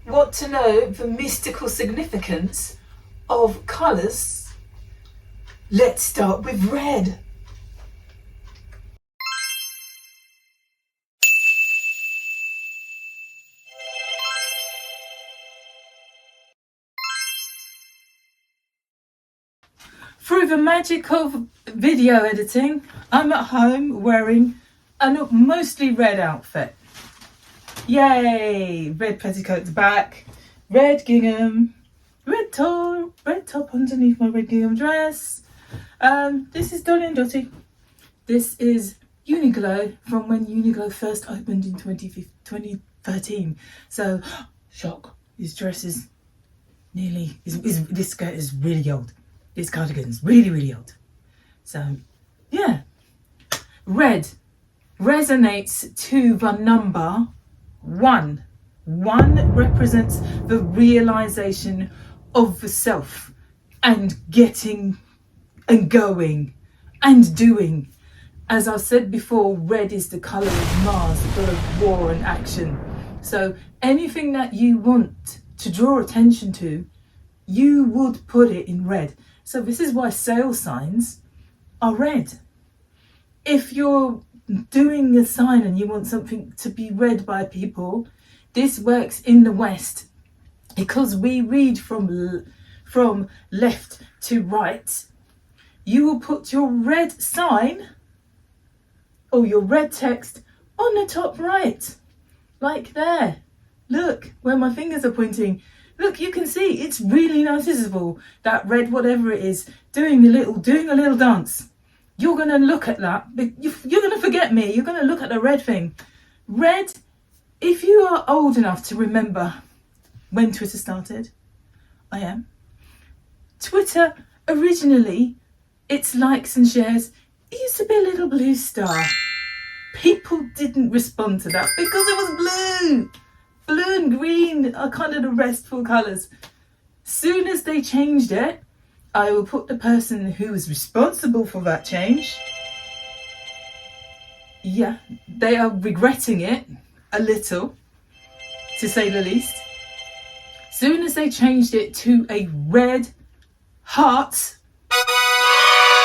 Want to know the mystical significance of colours? Let's start with red. Through the magic of video editing, I'm at home wearing a mostly red outfit. Yay! Red petticoats back, red gingham, red top underneath my red gingham dress. This is Dolly and Dotty. This is Uniqlo from when Uniqlo first opened in 2013. So, shock, this dress is this skirt is really old. This cardigan is really, really old. So, yeah. Red resonates to the number 1. 1 represents the realization of the self and getting and going and doing. As I said before, red is the colour of Mars, the colour of war and action. So anything that you want to draw attention to, you would put it in red. So this is why sale signs are red. If you're doing a sign and you want something to be read by people, this works in the West because we read from left to right. You will put your red sign or your red text on the top right, like there. Look where my fingers are pointing. Look, you can see it's really noticeable, that red whatever it is doing a little dance. You're going to look at that. You're going to forget me. You're going to look at the red thing. Red, if you are old enough to remember when Twitter started, I am. Twitter, originally, its likes and shares, it used to be a little blue star. People didn't respond to that because it was blue. Blue and green are kind of the restful colours. Soon as they changed it, I will put the person who was responsible for that change. Yeah, they are regretting it a little, to say the least. Soon as they changed it to a red heart,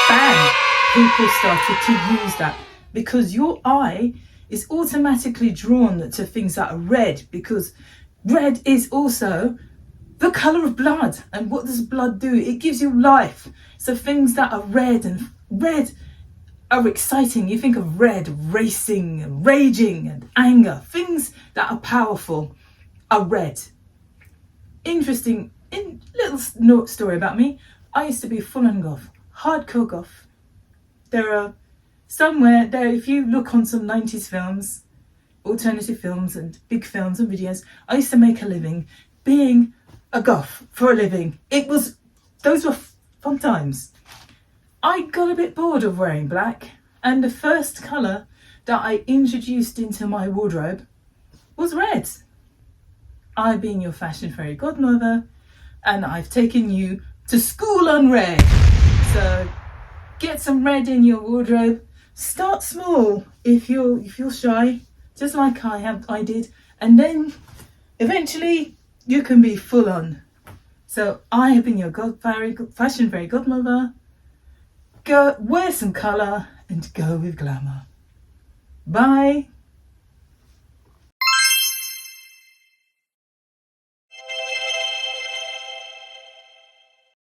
bang, people started to use that because your eye is automatically drawn to things that are red, because red is also the colour of blood. And what does blood do? It gives you life. So things that are red and red are exciting. You think of red, racing, and raging, and anger. Things that are powerful are red. Interesting, little story about me. I used to be full-on goth, hardcore goth. There are somewhere there, if you look on some 90s films, alternative films and big films and videos, I used to make a living being a goth for a living. Those were fun times. I got a bit bored of wearing black, and the first colour that I introduced into my wardrobe was red. I've been your fashion fairy godmother, and I've taken you to school on red. So get some red in your wardrobe. Start small if you're shy, just like I did, and then eventually you can be full on. So I have been your fashion fairy godmother. Go wear some colour and go with glamour. Bye.